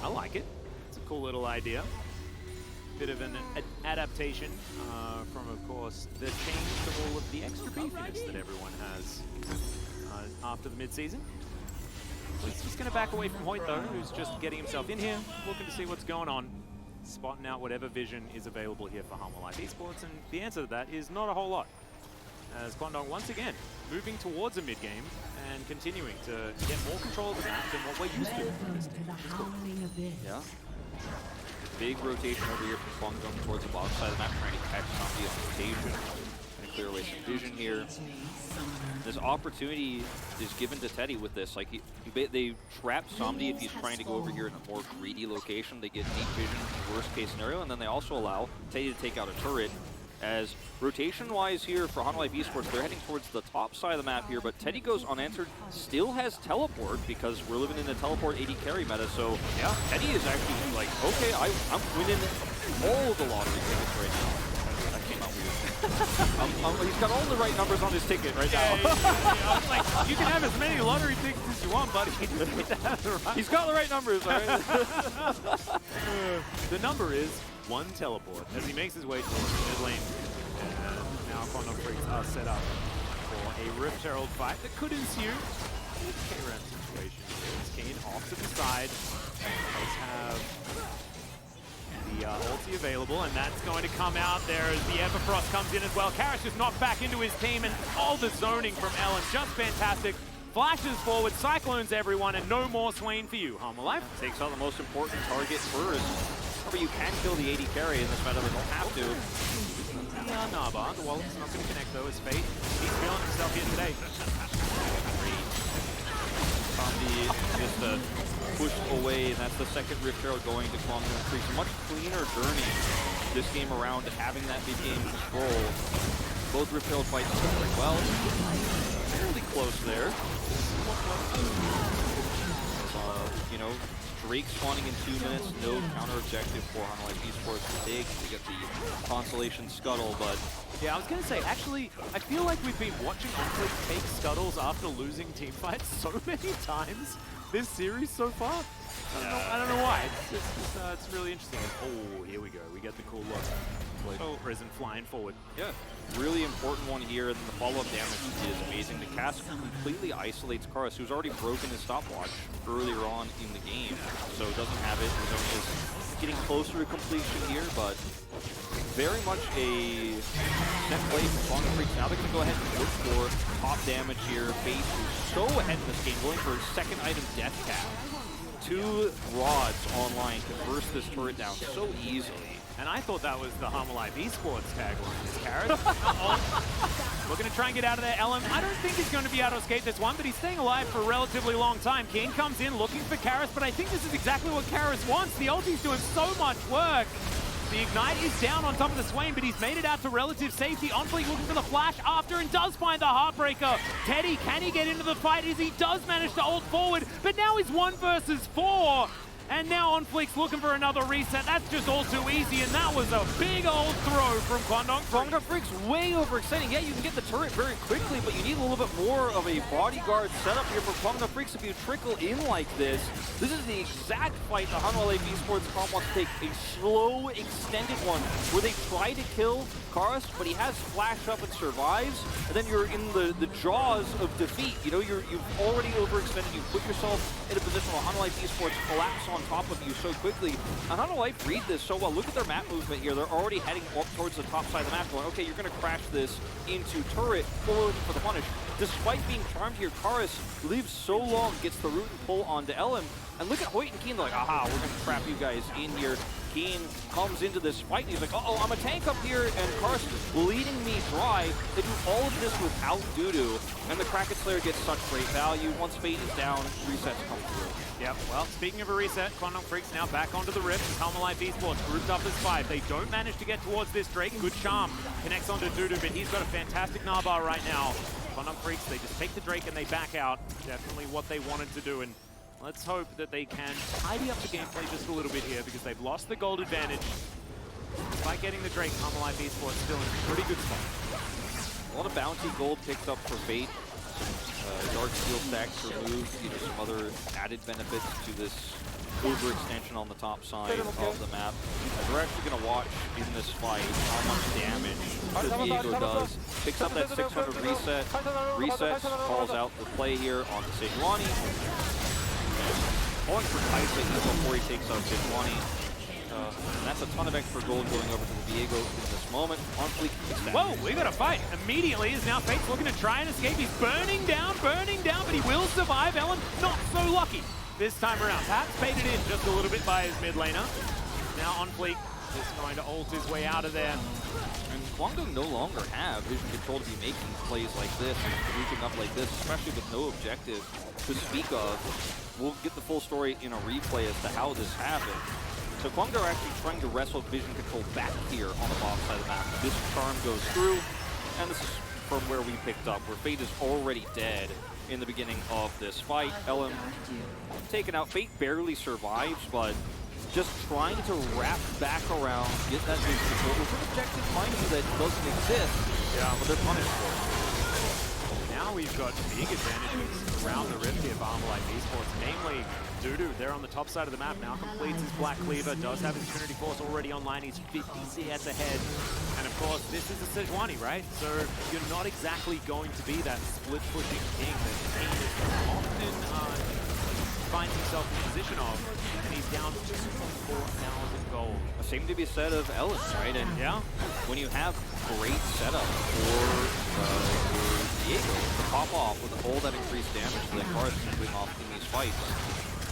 I like it. It's a cool little idea. Bit of an adaptation from, of course, the change to all of the extra beefiness that everyone has after the mid-season. He's just going to back away from Hoyt, though, who's just getting himself in here, looking to see what's going on, spotting out whatever vision is available here for Humble Life Esports, and the answer to that is not a whole lot. As Kwandong once again moving towards a mid-game and continuing to get more control of the map than what we're used to from this team. Cool. Yeah. Big rotation over here from Kwandong towards the bottom side of the map, trying to catch Somdi on rotation. Trying to clear away some vision here. This opportunity is given to Teddy with this. Like they trap Somdi if he's trying to go over here in a more greedy location. They get deep vision, worst case scenario, and then they also allow Teddy to take out a turret. As rotation-wise here for Humble Life Esports, they're heading towards the top side of the map here, but Teddy goes unanswered, still has teleport because we're living in a teleport AD carry meta, so yeah, Teddy is actually like, okay, I'm winning all the lottery tickets right now. That came out weird. He's got all the right numbers on his ticket right now. I was like, you can have as many lottery tickets as you want, buddy. He's got the right numbers, all right? The number is 1 teleport as he makes his way towards the mid lane. And now Kwandong Freaks are set up for a Rift Herald fight that could ensue. K-Ram situation here. It's Kane off to the side. Does have the ulti available, and that's going to come out there as the Everfrost comes in as well. Karras just knocked back into his team, and all the zoning from Ellen, just fantastic. Flashes forward, cyclones everyone, and no more Swain for you. Humble Life takes out the most important target first. However, you can kill the AD carry in this meta, but don't have to. Naba, the wallet's not going to connect though, as Fate. He's feeling himself here today. Just pushed away, and that's the second Rift Herald going to Kwandong Freaks. A much cleaner journey this game around, having that mid-game control. Both Rift Herald fights going well. Fairly close there. You know, Drake spawning in 2 minutes, no counter objective for Humble Life Esports to take to get the Constellation Scuttle, but yeah, I was going to say, actually, I feel like we've been watching Conflict take scuttles after losing teamfights so many times this series so far. I don't know why. It's really interesting. Oh, here we go. We get the cool look. So, Prison flying forward. Yeah, really important one here, and the follow-up damage is amazing. The cast completely isolates Karras, who's already broken his stopwatch earlier on in the game, so doesn't have it. Zone is getting closer to completion here, but very much a net play from Kwandong Freaks. Now they're going to go ahead and look for top damage here. Fate is so ahead in this game, going for his second item, Death Cap. 2 rods online to burst this turret down so easily. And I thought that was the Humble Life Esports tagline. Is Karras looking to try and get out of there. Ellen, I don't think he's going to be able to escape this one, but he's staying alive for a relatively long time. King comes in looking for Karras, but I think this is exactly what Karras wants. The ulti's doing so much work. The Ignite is down on top of the Swain, but he's made it out to relative safety. OnFleek looking for the flash after and does find the Heartbreaker. Teddy, can he get into the fight? As he does manage to ult forward, but now he's 1 versus 4. And now OnFleek's looking for another reset. That's just all too easy, and that was a big old throw from Kwandong Freaks. Kwandong Freaks way overextending. Yeah, you can get the turret very quickly, but you need a little bit more of a bodyguard setup here for Kwandong Freaks. If you trickle in like this is the exact fight the Humble Life Esports comp wants to take. A slow, extended one where they try to kill Karras, but he has flash up and survives, and then you're in the jaws of defeat. You know, you've already overextended. You put yourself in a position where Humble Life Esports collapse on top of you so quickly. And Humble Life read this so well. Look at their map movement here. They're already heading up towards the top side of the map, going, okay, you're going to crash this into turret, full looking for the punish. Despite being charmed here, Karras lives so long, gets the root and pull onto Ellen. And look at Hoyt and Keen, they're like, aha, we're going to trap you guys in here. Keen comes into this fight, and he's like, uh-oh, I'm a tank up here, and Karras is bleeding me dry. They do all of this without doo-doo, and the Kraken Slayer gets such great value. Once Fate is down, resets come through. Yep, well, speaking of a reset, Kwandong Freaks now back onto the Rift. Humble Life Esports grouped up as 5. They don't manage to get towards this Drake. Good charm connects onto Dudu, but he's got a fantastic Naba right now. Kwandong Freaks, they just take the Drake and they back out. Definitely what they wanted to do, and let's hope that they can tidy up the gameplay just a little bit here, because they've lost the gold advantage. Despite getting the Drake, Humble Life Esports still in a pretty good spot. A lot of bounty gold picked up for Fate. Dark Steel stacks removed, some other added benefits to this overextension on the top side of the map. And we're actually going to watch in this fight how much damage the Diego does. Picks up that 600 reset, resets, calls out the play here on the Sejuani. Calling for Kaisa before he takes out Sejuani. And that's a ton of extra gold going over to the Diego in this moment. On fleek. Whoa, we got a fight. Immediately is now Fate's looking to try and escape. He's burning down, but he will survive. Ellen, not so lucky this time around. Perhaps baited in just a little bit by his mid laner. Now on fleek, just going to ult his way out of there. And Kwangdo no longer have vision control to be making plays like this, and reaching up like this, especially with no objective to speak of. We'll get the full story in a replay as to how this happened. So Kwangdo are actually trying to wrestle vision control back here on the bottom side of the map. This charm goes through, and this is from where we picked up, where Fate is already dead in the beginning of this fight. Ellen taken out. Fate barely survives, but just trying to wrap back around, get that vision control. There's an objective, mind you, that doesn't exist, but they're punished for it. Now we've got big advantages around the rift here for Armalite Esports, namely Dudu there on the top side of the map now completes his Black Cleaver, does have his Trinity Force already online, he's 50 CS ahead, and of course this is a Sejuani, right? So you're not exactly going to be that split pushing king that Kane is often finds himself in the position of, and he's down 2,400 gold. Same to be said of Ellen, right? And when you have great setup for Diego to pop off with all that increased damage that Karis is doing off in these fights,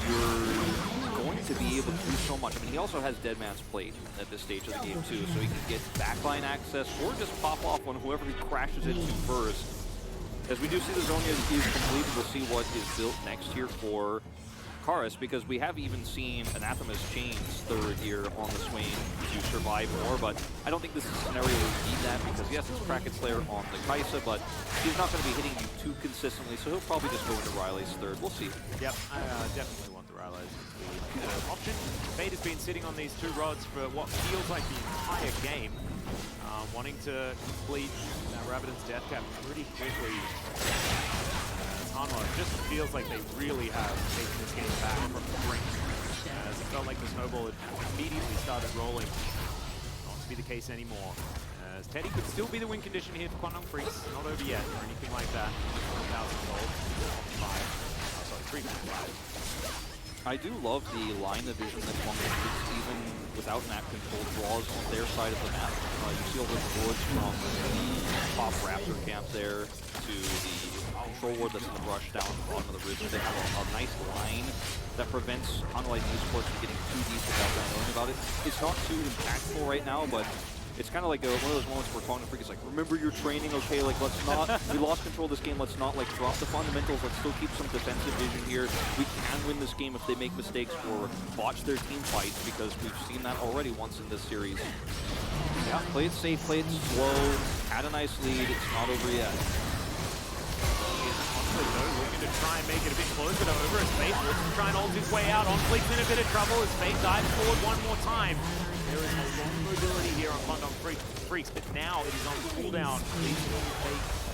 you're going to be able to do so much. I mean, he also has Dead Man's Plate at this stage of the game too, so he can get backline access or just pop off on whoever he crashes into first. As we do see the Zonia is completed, we'll see what is built next here for Karis, because we have even seen Anathema's Chains third here on the Swain to survive more, but I don't think this is a scenario where we need that, because yes, it's Kraken Slayer on the Kaisa, but he's not going to be hitting you too consistently, so he'll probably just go into Riley's third. We'll see. Yep, I definitely want the Riley's option. Fate has been sitting on these two rods for what feels like the entire game, wanting to complete Rabbidan's death cap pretty quickly. Hanwha just feels like they really have taken this game back from the brink, as it felt like the snowball had immediately started rolling. Not to be the case anymore, as Teddy could still be the win condition here for Quantum Freaks, not over yet or anything like that. 1,000 gold, 3.5. I do love the line of vision that Quantum Freaks, even without map control, draws on their side of the map. You see all those boards from the top Raptor camp there to the control ward that's going to rush down the bottom of the ridge. They have a nice line that prevents Armalite Esports from getting too deep without them knowing about it. It's not too impactful right now, but it's kind of like one of those moments where Quantum Freak is like, remember your training, okay, like let's not, we lost control of this game, let's not like drop the fundamentals, let's still keep some defensive vision here. We can win this game if they make mistakes or botch their team fights, because we've seen that already once in this series. Yeah, play it safe, play it slow, had a nice lead, it's not over yet. Looking to try and make it a bit closer to over as Fate looks to try and ult his way out. On Fleet's in a bit of trouble as Fate dives forward one more time. There is a long mobility here on Quantum Freaks, but now it is on cooldown. Please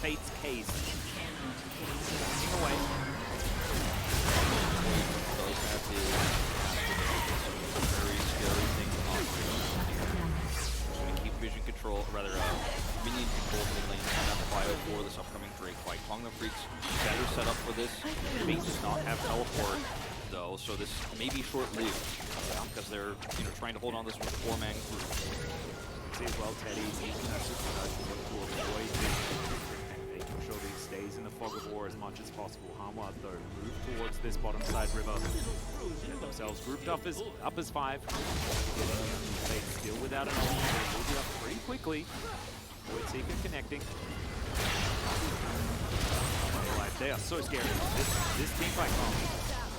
take Fate's case. Running away. Does have the very scary thing on so we keep vision control, or rather minion control in the lane and have the bio for this upcoming Drake fight. Quantum Freaks better set up for this. Fate does not have teleport though, so this may be short-lived because they're trying to hold on to this with a 4-man group. See as well, Teddy using that super to avoid making sure that he stays in the fog of war as much as possible. Hanwha though move towards this bottom side river. Get themselves grouped up as 5. Fate still without an ult. They will be up pretty quickly. Void Seeker connecting. They are so scary. This team fight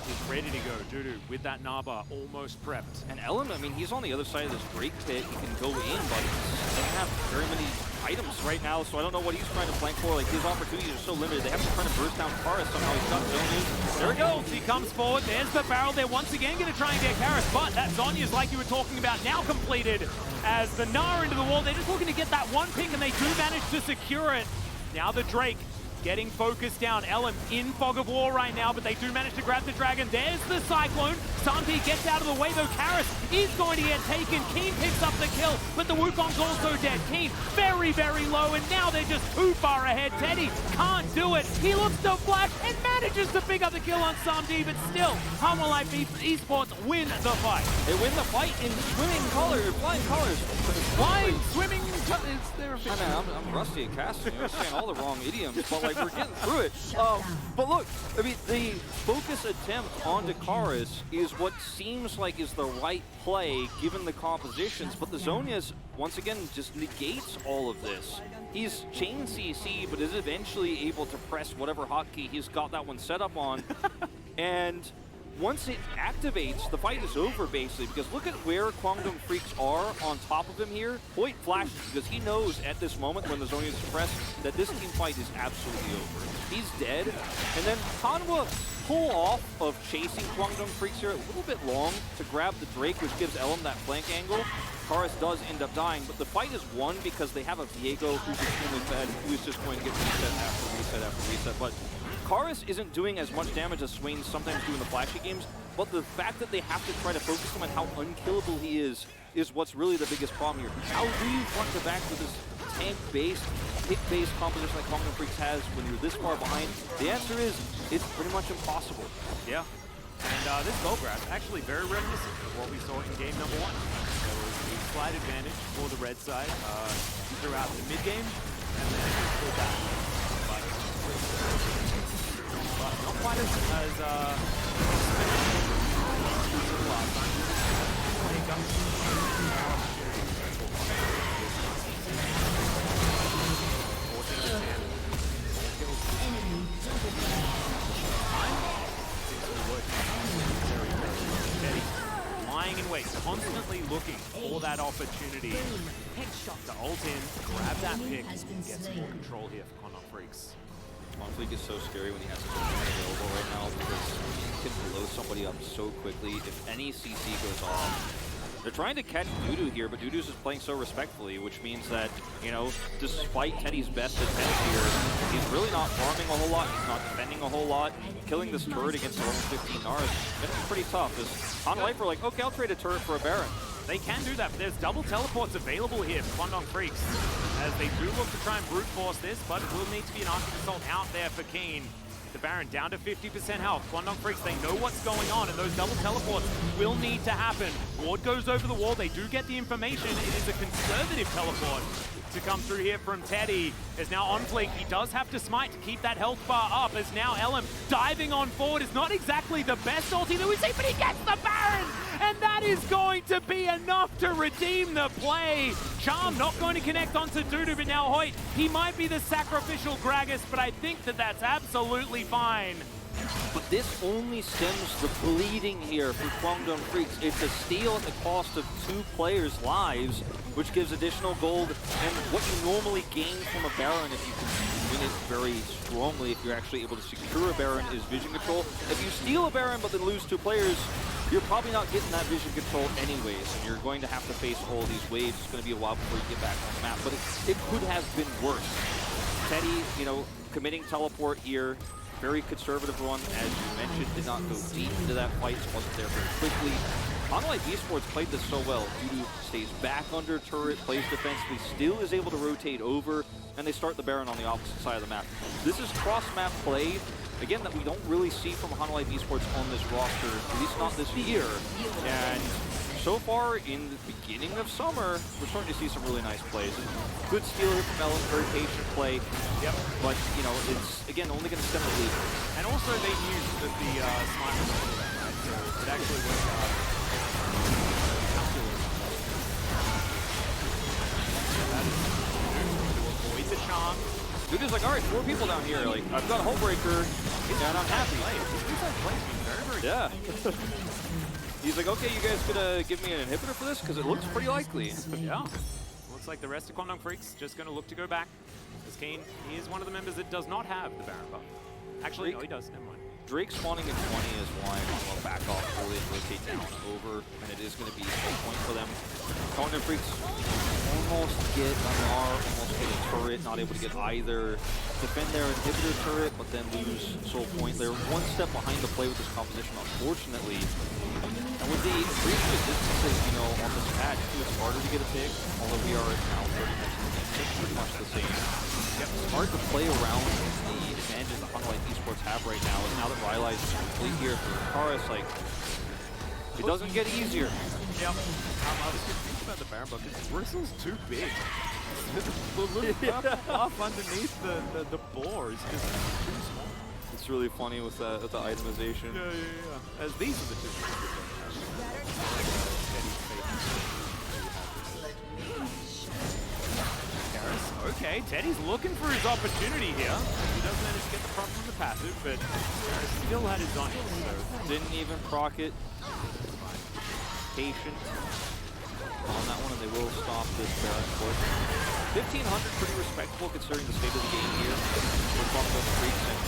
is ready to go. Dudu with that Naba almost prepped. And Ellen, I mean, he's on the other side of this Drake pit. He can go in, but he doesn't have very many items right now, so I don't know what he's trying to flank for. Like, his opportunities are so limited. They have to try to burst down Karis. Somehow he's got Zonu. There we go. He comes forward. There's the barrel. They're once again going to try and get Karis, but that Zonya's, like you were talking about, now completed as the Gnar into the wall. They're just looking to get that one pick, and they do manage to secure it. Now the Drake getting focused down. Ellen in fog of war right now, but they do manage to grab the dragon. There's the Cyclone. Santi gets out of the way, though Karis is going to get taken. Keen picks up the kill, but the Wukong's also dead. Keen very, very low, and now they're just too far ahead. Teddy can't do it. He looks to flash and manages to pick up the kill on Santi, but still, Humble Life Esports win the fight. They win the fight in swimming colors, flying colors. Flying, swimming, it's their I'm rusty at casting. You're saying all the wrong idioms, but like we're getting through it. But look, I mean, the focus attempt on Karis is what seems like is the right play given the compositions, but the Zhonya's once again just negates all of this. He's chain CC, but is eventually able to press whatever hotkey he's got that one set up on, and once it activates, the fight is over basically, because look at where Kwangdong Freaks are on top of him here. Hoyt flashes because he knows at this moment when the Zhonja is suppressed that this team fight is absolutely over. He's dead, and then Hanwha pull off of chasing Kwangdong Freaks here a little bit long to grab the Drake, which gives Elam that flank angle. Karis does end up dying, but the fight is won because they have a Viego who's extremely fed, who is just going to get reset after reset after reset. But Karis isn't doing as much damage as Swain's sometimes do in the flashy games, but the fact that they have to try to focus him on how unkillable he is what's really the biggest problem here. How do you front to back with this tank-based, hit-based composition like Kwangdong Freaks has when you're this far behind? The answer is, it's pretty much impossible. Yeah, and this goal grab actually very reminiscent of what we saw in game number 1. There was a slight advantage for the red side throughout the mid-game, and then it was pulled back. But not quite as last time. When it comes to lying in wait, constantly looking for that opportunity to ult in, grab that pick, and get some more control here for Kwangdong Freaks. Conflict is so scary when he has something available right now because he can blow somebody up so quickly. If any CC goes off, they're trying to catch Dudu here, but Dudu's just playing so respectfully, which means that, you know, despite Teddy's best attempt here, he's really not farming a whole lot, he's not defending a whole lot. Killing this turret against the 15 Nars is going to be pretty tough. On Life are like, okay, I'll trade a turret for a Baron. They can do that, but there's double teleports available here for Kwangdong Freaks, as they do look to try and brute force this, but it will need to be an Arctic Assault out there for Keen. The Baron down to 50% health. Kwangdong Freaks, they know what's going on, and those double teleports will need to happen. Ward goes over the wall. They do get the information. It is a conservative teleport to come through here from Teddy. Is now on flank. He does have to smite to keep that health bar up, as now Elam diving on forward is not exactly the best ulti that we see, but he gets the Baron! And that is going to be enough to redeem the play. Charm not going to connect onto Dudu, but now Hoyt, he might be the sacrificial Gragas, but I think that that's absolutely fine. But this only stems the bleeding here for Kwangdong Freaks. It's a steal at the cost of 2 players' lives, which gives additional gold and what you normally gain from a Baron if you can win it very strongly. If you're actually able to secure a Baron is vision control. If you steal a Baron but then lose 2 players, you're probably not getting that vision control anyways, and you're going to have to face all these waves. It's going to be a while before you get back on the map, but it could have been worse. Teddy, you know, committing teleport here. Very conservative run, as you mentioned, did not go deep into that fight, so wasn't there very quickly. Unlike Esports played this so well. Dudu stays back under turret, plays defensively, still is able to rotate over, and they start the Baron on the opposite side of the map. This is cross-map play, again, that we don't really see from Hanwha Esports on this roster, at least not this year. And so far, in the beginning of summer, we're starting to see some really nice plays. Good steal here from Ellen, very patient play. Yep. But, you know, it's, again, only going to stem the lead. And also, they used the smite was over there, right? So it actually worked out. That is to avoid the charm. Dudu's like, all right, 4 people down here. Like, I've got a Hullbreaker, and I'm happy. He's like playing very, very good. He's like, okay, you guys gonna give me an inhibitor for this? Because it looks pretty likely. Yeah. Looks like the rest of Kwangdong Freaks just going to look to go back. As Keen, he is one of the members that does not have the Baron buff. Actually, no, he does. Never mind. Drake spawning in 20 is why I'll back off early and rotate down over, and it is going to be a point for them. Counter Freaks almost get an R, almost get a turret, not able to get either defend their inhibitor turret, but then lose soul point. They're one step behind the play with this composition, unfortunately. And with the increased distances, you know, on this patch, it's harder to get a pick, although we are now 30 minutes in the game. It's pretty much the same. Yep, it's hard to play around the advantages that Hunter Esports have right now. And now that Rylai's complete here for Karis, like, it doesn't get easier. Yep. I was confused about the Baron, but his bristle's too big. The little buff underneath the boar is just too small. It's really funny with the itemization. Yeah. As these are the two things that don't have. Karis, okay, Teddy's looking for his opportunity here. He doesn't manage to get the front from the passive, but Karis still had his onions, so didn't even proc it. Patient on that one, and they will stop this Baron push. 1,500, pretty respectable considering the state of the game here. We're talking about the Freaks, and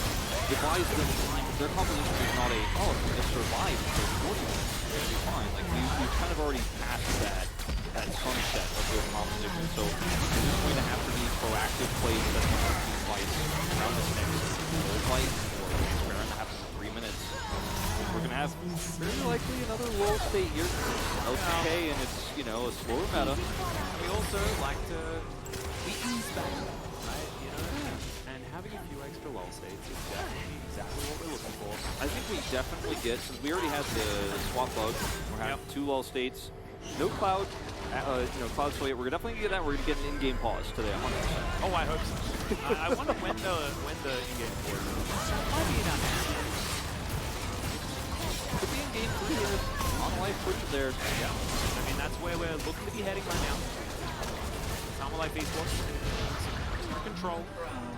it buys them time. Their composition is not a, oh, if they survive for 40 minutes, it'll be fine. Like, we've kind of already passed that sunset of their composition, so it's just going to have to be proactive plays that the team fights around this next low fight, or this Baron that happens in 3 minutes. We're going to have very likely another low state here. LCK, and it's, you know, a slower meta. We also like to ease back, right? You know, and having a few extra lull states is definitely exactly what we're looking for. I think we definitely get, since we already had the swap bug, we're having 2 lull states, no Cloud, you know, Cloud Sway. We're definitely gonna get that. We're gonna get an in-game pause today, 100%. Oh, I hope so. I wonder when the in-game pause is. Might be enough. Could be in game 3 here. On life push there. Yeah. I mean, that's where we're looking to be heading right now. Summer Life Esports under control.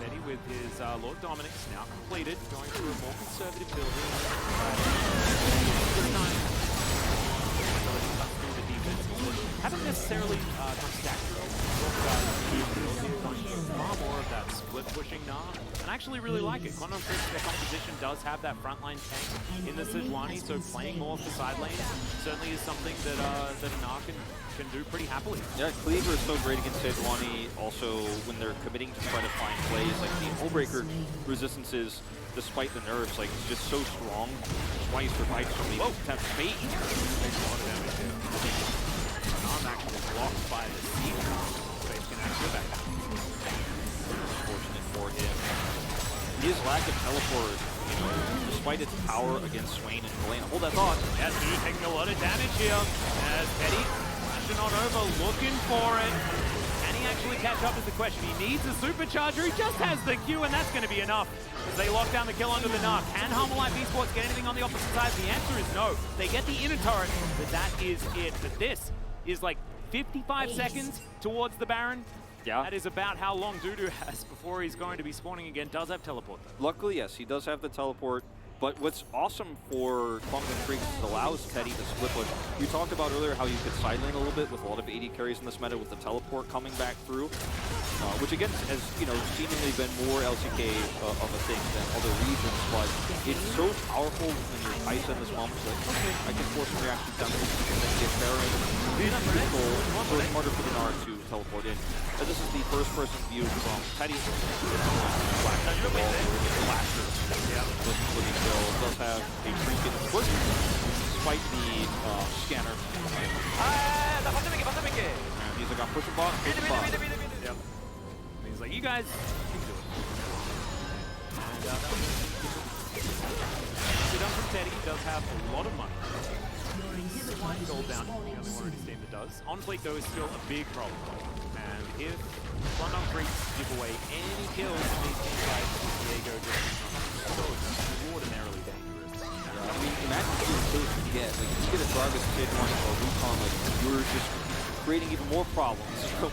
Teddy with his Lord Dominix now completed, going through a more conservative build here. The defense haven't necessarily come stacked. Far more of that split pushing now. And I actually really like it. Quantum Freaks, their composition does have that frontline tank in the Sejuani, so playing more of the side lanes certainly is something that Anar can do pretty happily. Yeah, Cleaver is so great against Sejuani. Also, when they're committing to try to find plays, like the Hullbreaker resistances, despite the nerfs, like it's just so strong. That's why he survived so many attempts. Bait. Takes a lot of damage here. Anar actually blocked by the Seed. Space can actually go back down. Fortunate for him. His lack of teleport, you know, despite its power against Swain and Helena. Hold that thought. Yeah, dude taking a lot of damage here. As Teddy flashing on over, looking for it. Can he actually catch up is the question. He needs a supercharger. He just has the Q, and that's going to be enough. As they lock down the kill under the Narc. Can Humble Life Esports get anything on the opposite side? The answer is no. They get the inner turret, but that is it. But this is like 55 seconds towards the Baron. Yeah. That is about how long Dudu has before he's going to be spawning again. Does have teleport though. Luckily, yes, he does have the teleport. But what's awesome for Quantum Freaks is it allows Teddy to split push. We talked about earlier how you could side lane a little bit with a lot of AD carries in this meta with the teleport coming back through. Which again has, you know, seemingly been more LCK of a thing than other regions, but it's so powerful when you're Kai'Sa in this moment. Like, okay, I can force some reaction down and then get Baron. It's critical, so it's harder for the Nard to teleport in. But this is the first-person view from Teddy. Flash the ball, Flasher. Looking still, does have a freaking push despite the scanner. And he's like, I'm pushing bot, pushing bot. Yep. He's like, you guys can do it. And good done from Teddy. He does have a lot of money. One gold down. The only one on his team that does. On fleek, though, is still a big problem. And if Quantum Freaks give away any kills from these teams like Diego just so extraordinarily dangerous. I mean, imagine the kills you get. Like, you get a Gragas, Sejuani, or Wukong, like, you're just creating even more problems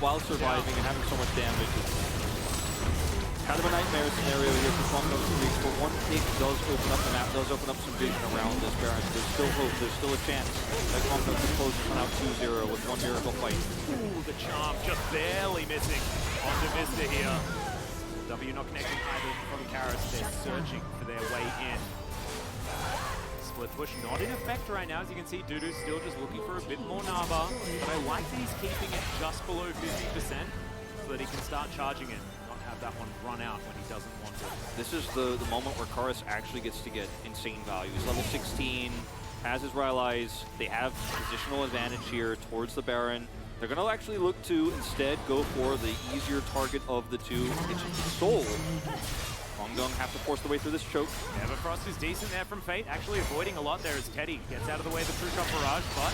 while surviving and having so much damage. It's kind of a nightmare scenario here for Quantum Freaks, but one pick does open up the map, does open up some vision around this Baron. There's still hope, there's still a chance that Quantum can close this one out 2-0 with one miracle fight. Ooh, the charm just barely missing onto Vista here. W not connecting either from Karis. They're searching for their way in. Split push not in effect right now. As you can see, Dudu's still just looking for a bit more Nava. But I like that he's keeping it just below 50% so that he can start charging it. Not have that one run out when he doesn't want it. This is the moment where Karis actually gets to get insane value. He's level 16, has his Rylai's. They have positional advantage here towards the Baron. They're going to actually look to instead go for the easier target of the two. It's Soul. Kwangdong have to force the way through this choke. Everfrost is decent there from Fate, actually avoiding a lot there as Teddy gets out of the way of the True Shot Barrage, but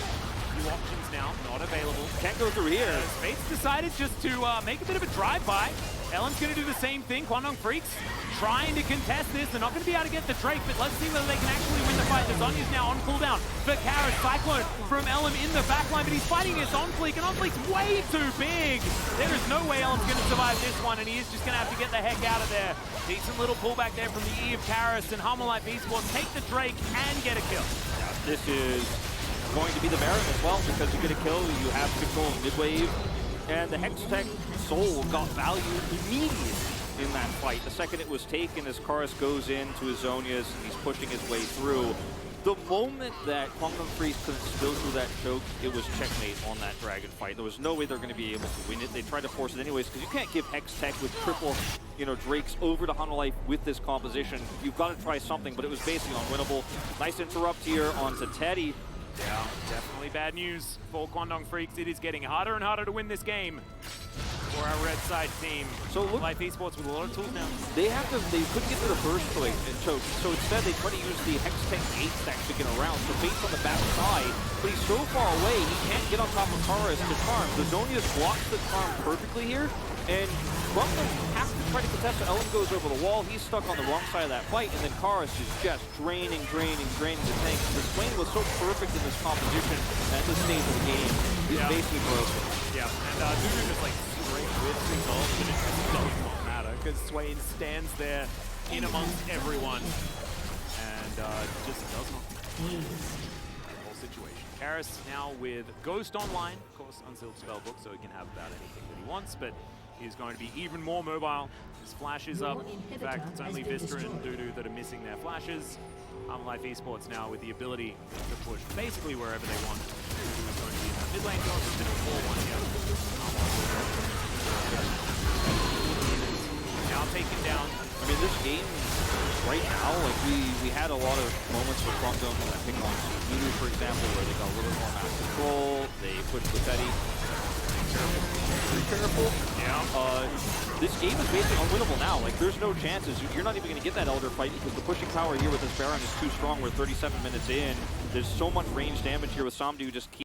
few options now, not available. Can't go through here. Fate's decided just to make a bit of a drive-by. Ellen's going to do the same thing. Kwangdong Freaks trying to contest this. They're not going to be able to get the Drake, but let's see whether they can actually win the fight. The Zonya's now on cooldown for Karis. Cyclone from Ellen in the backline, but he's fighting against Onfleek, and Onfleek's way too big. There is no way Ellen's going to survive this one, and he is just going to have to get the heck out of there. Decent little pullback there from the E of Karis, and Hummelite Esports take the Drake and get a kill. This is going to be the Baron as well, because you get a kill, you have control of mid-wave, and the Hextech Soul got value immediately in that fight. The second it was taken, as Karis goes into his Zonias and he's pushing his way through. The moment that Kwangdong Freeze couldn't spill through that choke, it was checkmate on that Dragon fight. There was no way they're going to be able to win it. They tried to force it anyways, because you can't give Hextech with triple, Drakes over to Hanwha with this composition. You've got to try something, but it was basically unwinnable. Nice interrupt here onto Teddy. Yeah, definitely bad news for Kwangdong Freaks. It is getting harder and harder to win this game for our red side team. So look, Life Esports with a lot of tools now. They couldn't get to the burst plate and choke. So instead they try to use the Hextech 8 stack to get around. So Fate's on the back side, but he's so far away he can't get on top of Karis to charm. The Zonius blocks the charm perfectly here, and Kwangdong has to try to contest. So Ellen goes over the wall. He's stuck on the wrong side of that fight, and then Karis is just draining the tank. The Swain was so perfect in this composition at this stage of the game. He's basically broken. Yeah, and Dudu just like straight with results, but it just does not matter because Swain stands there in amongst everyone and just does not the whole situation. Karis now with Ghost online, of course unsealed spellbook, so he can have about anything that he wants, but he's going to be even more mobile. His flash is up. In fact, it's only Vista and Dudu that are missing their flashes. Life Esports now with the ability to push basically wherever they want. Dudu's going to be in that mid lane, going for a bit of a 4-1 here. Now taken down. I mean, this game right now, like we had a lot of moments with Kwangdong and pick on Dudu, for example, where they got a little bit more mass control. They pushed the Teddy. Pretty careful. Yeah. This game is basically unwinnable now. Like, there's no chances. You're not even going to get that Elder fight because the pushing power here with this Baron is too strong. We're 37 minutes in. There's so much range damage here with Samdi who just keeps